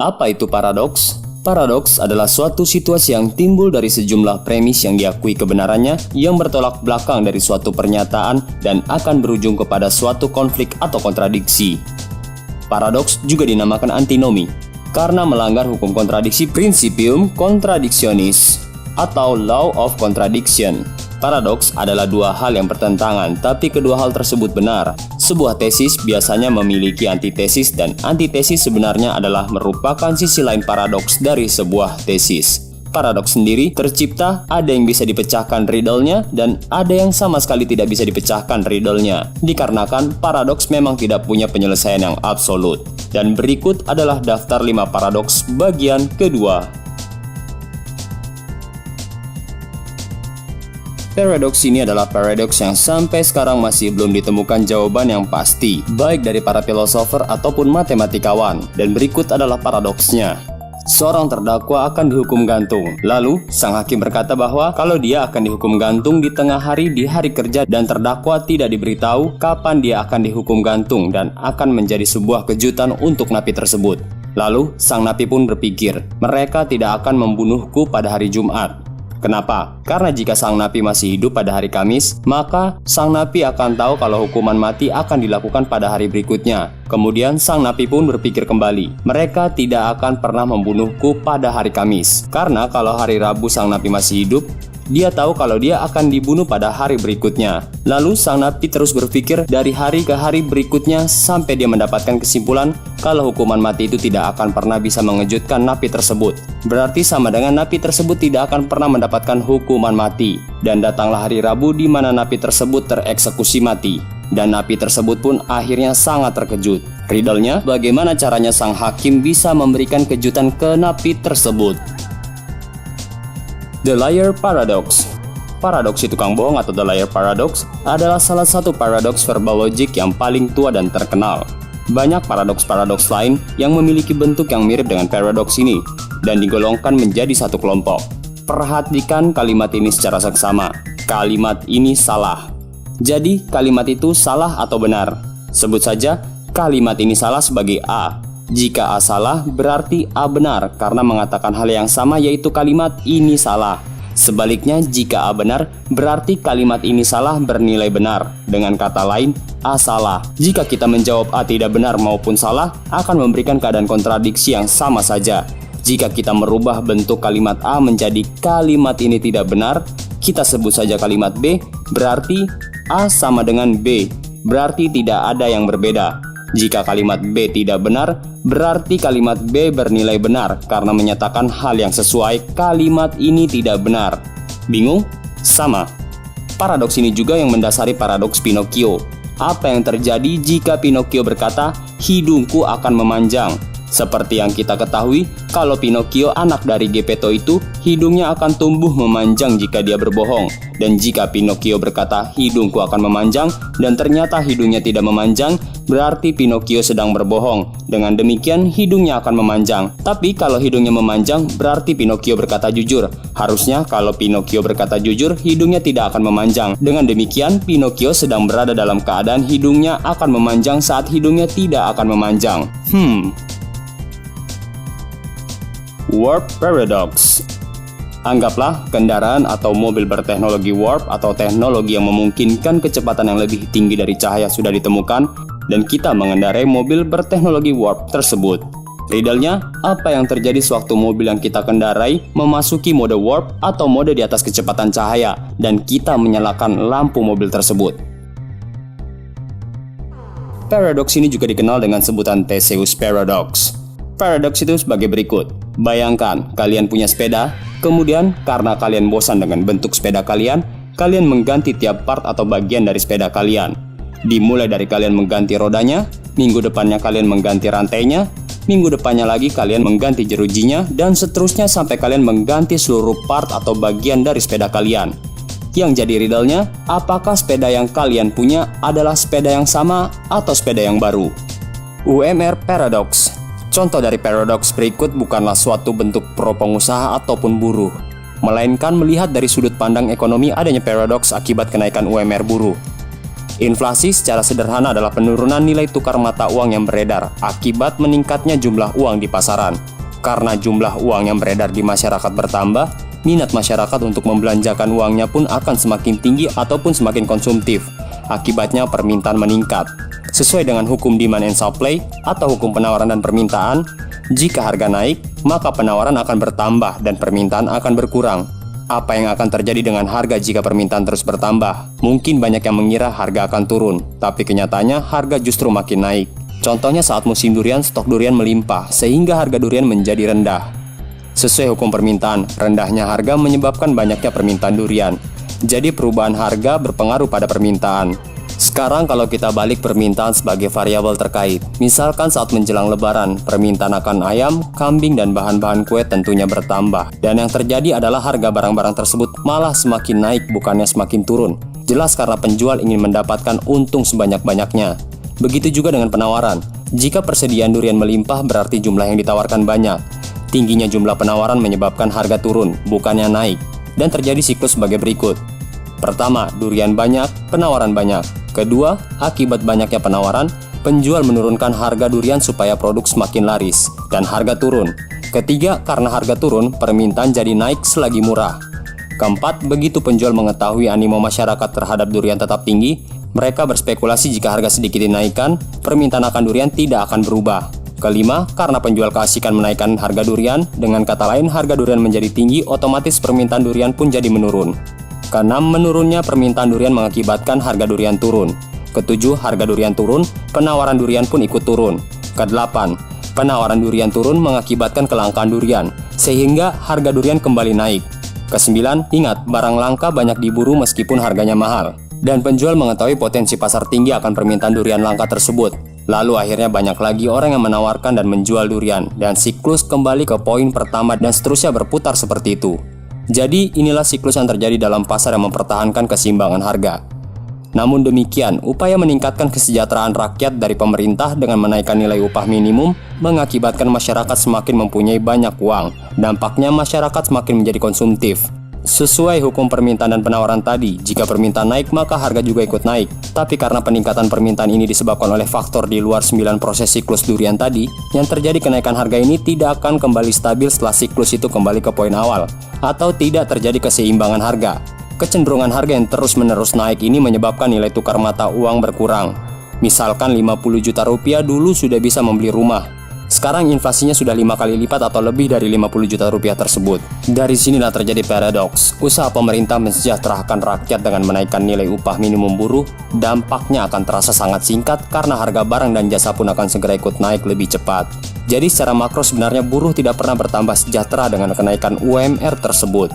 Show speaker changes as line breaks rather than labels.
Apa itu paradoks? Paradoks adalah suatu situasi yang timbul dari sejumlah premis yang diakui kebenarannya yang bertolak belakang dari suatu pernyataan dan akan berujung kepada suatu konflik atau kontradiksi. Paradoks juga dinamakan antinomi karena melanggar hukum kontradiksi principium contradictionis atau law of contradiction. Paradoks adalah dua hal yang bertentangan, tapi kedua hal tersebut benar. Sebuah tesis biasanya memiliki antitesis dan antitesis sebenarnya adalah merupakan sisi lain paradoks dari sebuah tesis. Paradoks sendiri tercipta, ada yang bisa dipecahkan riddle-nya dan ada yang sama sekali tidak bisa dipecahkan riddle-nya. Dikarenakan paradoks memang tidak punya penyelesaian yang absolut. Dan berikut adalah daftar 5 paradoks bagian kedua. Paradoks ini adalah paradoks yang sampai sekarang masih belum ditemukan jawaban yang pasti, baik dari para filosofer ataupun matematikawan. Dan berikut adalah paradoksnya. Seorang terdakwa akan dihukum gantung. Lalu, sang hakim berkata bahwa kalau dia akan dihukum gantung di tengah hari di hari kerja dan terdakwa tidak diberitahu kapan dia akan dihukum gantung dan akan menjadi sebuah kejutan untuk napi tersebut. Lalu, sang napi pun berpikir, mereka tidak akan membunuhku pada hari Jumat. Kenapa? Karena jika sang napi masih hidup pada hari Kamis, maka sang napi akan tahu kalau hukuman mati akan dilakukan pada hari berikutnya. Kemudian sang napi pun berpikir kembali, mereka tidak akan pernah membunuhku pada hari Kamis. Karena kalau hari Rabu sang napi masih hidup, dia tahu kalau dia akan dibunuh pada hari berikutnya. Lalu sang napi terus berpikir dari hari ke hari berikutnya sampai dia mendapatkan kesimpulan kalau hukuman mati itu tidak akan pernah bisa mengejutkan napi tersebut. Berarti sama dengan napi tersebut tidak akan pernah mendapatkan hukuman mati. Dan datanglah hari Rabu di mana napi tersebut tereksekusi mati. Dan napi tersebut pun akhirnya sangat terkejut. Riddle-nya, bagaimana caranya sang hakim bisa memberikan kejutan ke napi tersebut? The Liar Paradox. Paradoks si tukang bohong atau The Liar Paradox adalah salah satu paradoks verbal logic yang paling tua dan terkenal. Banyak paradoks-paradoks lain yang memiliki bentuk yang mirip dengan paradoks ini dan digolongkan menjadi satu kelompok. Perhatikan kalimat ini secara seksama. Kalimat ini salah. Jadi kalimat itu salah atau benar? Sebut saja kalimat ini salah sebagai A. Jika A salah, berarti A benar karena mengatakan hal yang sama, yaitu kalimat ini salah. Sebaliknya, jika A benar, berarti kalimat ini salah bernilai benar. Dengan kata lain, A salah. Jika kita menjawab A tidak benar maupun salah, akan memberikan keadaan kontradiksi yang sama saja. Jika kita merubah bentuk kalimat A menjadi kalimat ini tidak benar, kita sebut saja kalimat B, berarti A sama dengan B, berarti tidak ada yang berbeda. Jika kalimat B tidak benar, berarti kalimat B bernilai benar karena menyatakan hal yang sesuai. Kalimat ini tidak benar. Bingung? Sama. Paradoks ini juga yang mendasari paradoks Pinocchio. Apa yang terjadi jika Pinocchio berkata, hidungku akan memanjang? Seperti yang kita ketahui, kalau Pinocchio anak dari Geppetto itu, hidungnya akan tumbuh memanjang jika dia berbohong. Dan jika Pinocchio berkata, hidungku akan memanjang, dan ternyata hidungnya tidak memanjang, berarti Pinocchio sedang berbohong. Dengan demikian, hidungnya akan memanjang. Tapi kalau hidungnya memanjang, berarti Pinocchio berkata jujur. Harusnya kalau Pinocchio berkata jujur, hidungnya tidak akan memanjang. Dengan demikian, Pinocchio sedang berada dalam keadaan hidungnya akan memanjang saat hidungnya tidak akan memanjang. Warp Paradox. Anggaplah kendaraan atau mobil berteknologi warp atau teknologi yang memungkinkan kecepatan yang lebih tinggi dari cahaya sudah ditemukan dan kita mengendarai mobil berteknologi warp tersebut. Riddle-nya, apa yang terjadi sewaktu mobil yang kita kendarai memasuki mode warp atau mode di atas kecepatan cahaya dan kita menyalakan lampu mobil tersebut? Paradoks ini juga dikenal dengan sebutan Theseus Paradox. Paradoks itu sebagai berikut. Bayangkan, kalian punya sepeda, kemudian karena kalian bosan dengan bentuk sepeda kalian mengganti tiap part atau bagian dari sepeda kalian. Dimulai dari kalian mengganti rodanya, minggu depannya kalian mengganti rantainya, minggu depannya lagi kalian mengganti jerujinya, dan seterusnya sampai kalian mengganti seluruh part atau bagian dari sepeda kalian. Yang jadi riddle-nya, apakah sepeda yang kalian punya adalah sepeda yang sama atau sepeda yang baru? UMR Paradox. Contoh dari paradoks berikut bukanlah suatu bentuk pro pengusaha ataupun buruh, melainkan melihat dari sudut pandang ekonomi adanya paradoks akibat kenaikan UMR buruh. Inflasi secara sederhana adalah penurunan nilai tukar mata uang yang beredar akibat meningkatnya jumlah uang di pasaran. Karena jumlah uang yang beredar di masyarakat bertambah, minat masyarakat untuk membelanjakan uangnya pun akan semakin tinggi ataupun semakin konsumtif. Akibatnya permintaan meningkat. Sesuai dengan hukum demand and supply atau hukum penawaran dan permintaan, jika harga naik, maka penawaran akan bertambah dan permintaan akan berkurang. Apa yang akan terjadi dengan harga jika permintaan terus bertambah? Mungkin banyak yang mengira harga akan turun, tapi kenyataannya harga justru makin naik. Contohnya saat musim durian, stok durian melimpah, sehingga harga durian menjadi rendah. Sesuai hukum permintaan, rendahnya harga menyebabkan banyaknya permintaan durian. Jadi perubahan harga berpengaruh pada permintaan. Sekarang kalau kita balik permintaan sebagai variabel terkait, misalkan saat menjelang lebaran, permintaan akan ayam, kambing, dan bahan-bahan kue tentunya bertambah. Dan yang terjadi adalah harga barang-barang tersebut malah semakin naik bukannya semakin turun. Jelas karena penjual ingin mendapatkan untung sebanyak-banyaknya. Begitu juga dengan penawaran. Jika persediaan durian melimpah berarti jumlah yang ditawarkan banyak. Tingginya jumlah penawaran menyebabkan harga turun, bukannya naik. Dan terjadi siklus sebagai berikut. Pertama, durian banyak, penawaran banyak. Kedua, akibat banyaknya penawaran, penjual menurunkan harga durian supaya produk semakin laris dan harga turun. Ketiga, karena harga turun, permintaan jadi naik selagi murah. Keempat, begitu penjual mengetahui animo masyarakat terhadap durian tetap tinggi, mereka berspekulasi jika harga sedikit dinaikkan, permintaan akan durian tidak akan berubah. Kelima, karena penjual keasikan menaikkan harga durian, dengan kata lain harga durian menjadi tinggi, otomatis permintaan durian pun jadi menurun. Keenam, menurunnya permintaan durian mengakibatkan harga durian turun. Ketujuh, harga durian turun, penawaran durian pun ikut turun. Kedelapan, penawaran durian turun mengakibatkan kelangkaan durian, sehingga harga durian kembali naik. Kesembilan, ingat, barang langka banyak diburu meskipun harganya mahal. Dan penjual mengetahui potensi pasar tinggi akan permintaan durian langka tersebut. Lalu akhirnya banyak lagi orang yang menawarkan dan menjual durian, dan siklus kembali ke poin pertama dan seterusnya berputar seperti itu. Jadi inilah siklus yang terjadi dalam pasar yang mempertahankan keseimbangan harga. Namun demikian, upaya meningkatkan kesejahteraan rakyat dari pemerintah dengan menaikkan nilai upah minimum mengakibatkan masyarakat semakin mempunyai banyak uang. Dampaknya masyarakat semakin menjadi konsumtif. Sesuai hukum permintaan dan penawaran tadi, jika permintaan naik maka harga juga ikut naik. Tapi karena peningkatan permintaan ini disebabkan oleh faktor di luar 9 proses siklus durian tadi, yang terjadi kenaikan harga ini tidak akan kembali stabil setelah siklus itu kembali ke poin awal, atau tidak terjadi keseimbangan harga. Kecenderungan harga yang terus-menerus naik ini menyebabkan nilai tukar mata uang berkurang. Misalkan 50 juta rupiah dulu sudah bisa membeli rumah. Sekarang inflasinya sudah 5 kali lipat atau lebih dari 50 juta rupiah tersebut. Dari sinilah terjadi paradoks. Usaha pemerintah mensejahterakan rakyat dengan menaikkan nilai upah minimum buruh, dampaknya akan terasa sangat singkat karena harga barang dan jasa pun akan segera ikut naik lebih cepat. Jadi secara makro sebenarnya buruh tidak pernah bertambah sejahtera dengan kenaikan UMR tersebut.